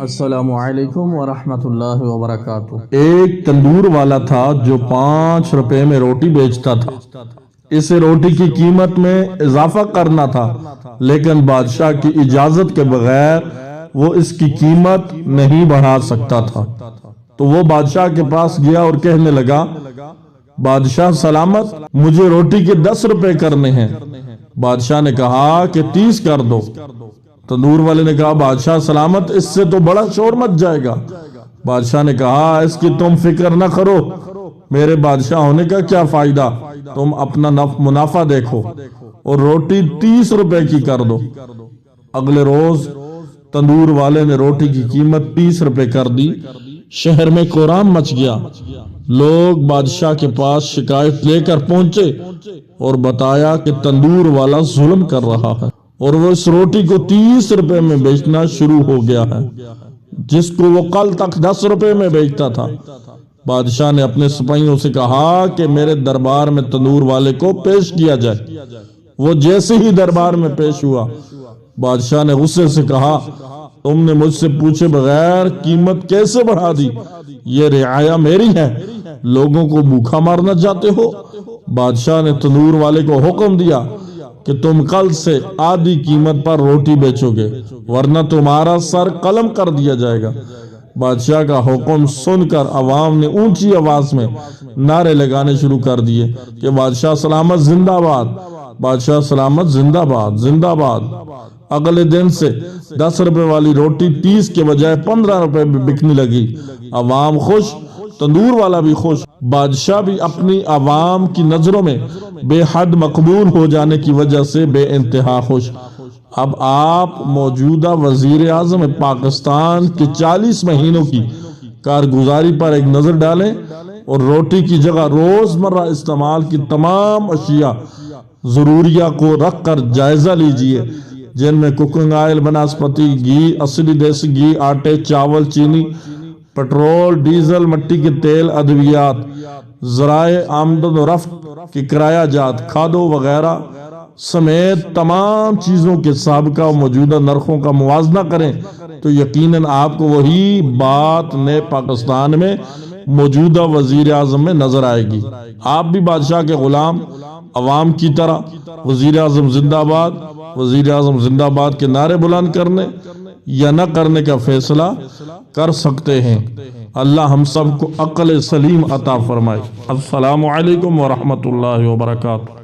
السلام علیکم ورحمۃ اللہ وبرکاتہ۔ ایک تندور والا تھا جو 5 روپے میں روٹی بیچتا تھا۔ اسے روٹی کی قیمت میں اضافہ کرنا تھا، لیکن بادشاہ کی اجازت کے بغیر وہ اس کی قیمت نہیں بڑھا سکتا تھا۔ تو وہ بادشاہ کے پاس گیا اور کہنے لگا، بادشاہ سلامت، مجھے روٹی کے 10 روپے کرنے ہیں۔ بادشاہ نے کہا کہ 30 کر دو۔ تندور والے نے کہا، بادشاہ سلامت، اس سے تو بڑا شور مچ جائے گا۔ بادشاہ نے کہا، اس کی تم فکر نہ کرو، میرے بادشاہ ہونے کا کیا فائدہ، تم اپنا منافع دیکھو اور روٹی 30 روپے کی کر دو۔ اگلے روز تندور والے نے روٹی کی قیمت 30 روپے کر دی۔ شہر میں کوہرام مچ گیا۔ لوگ بادشاہ کے پاس شکایت لے کر پہنچے اور بتایا کہ تندور والا ظلم کر رہا ہے اور وہ اس روٹی کو 30 روپے میں بیچنا شروع ہو گیا ہے، جس کو وہ کل تک 10 روپے میں بیچتا تھا۔ بادشاہ نے اپنے سپاہیوں سے کہا کہ میرے دربار میں تندور والے کو پیش کیا جائے۔ وہ جیسے ہی دربار میں پیش ہوا، بادشاہ نے غصے سے کہا، تم نے مجھ سے پوچھے بغیر قیمت کیسے بڑھا دی؟ یہ رعایا میری ہے، لوگوں کو بھوکا مارنا چاہتے ہو؟ بادشاہ نے تندور والے کو حکم دیا کہ تم کل سے آدھی قیمت پر روٹی بیچو گے، ورنہ تمہارا سر قلم کر دیا جائے گا۔ بادشاہ کا حکم سن کر عوام نے اونچی آواز میں نعرے لگانے شروع کر دیے کہ بادشاہ سلامت زندہ باد، بادشاہ سلامت زندہ باد، زندہ باد۔ اگلے دن سے 10 روپے والی روٹی 30 کے بجائے 15 روپے میں بکنے لگی۔ عوام خوش، تندور والا بھی خوش، بادشاہ بھی اپنی عوام کی نظروں میں بے حد مقبول ہو جانے کی وجہ سے بے انتہا خوش۔ اب آپ موجودہ وزیر اعظم پاکستان کے 40 مہینوں کی کارگزاری پر ایک نظر ڈالیں اور روٹی کی جگہ روزمرہ استعمال کی تمام اشیاء ضروریہ کو رکھ کر جائزہ لیجئے، جن میں کوکنگ آئل، بناسپتی گھی، اصلی دیسی گھی، آٹے، چاول، چینی، پٹرول، ڈیزل، مٹی کے تیل، ادویات، ذرائع آمدن و رفت کے کرایہ جات، کھادوں وغیرہ سمیت تمام چیزوں کے سابقہ و موجودہ نرخوں کا موازنہ کریں تو یقیناً آپ کو وہی بات نئے پاکستان میں موجودہ وزیر اعظم میں نظر آئے گی۔ آپ بھی بادشاہ کے غلام، عوام کی طرح وزیر اعظم زندہ باد، وزیر اعظم زندہ باد کے نعرے بلند کرنے یا نہ کرنے کا فیصلہ کر سکتے ہیں۔ اللہ ہم سب کو عقل سلیم عطا فرمائے۔ السلام علیکم ورحمۃ اللہ وبرکاتہ۔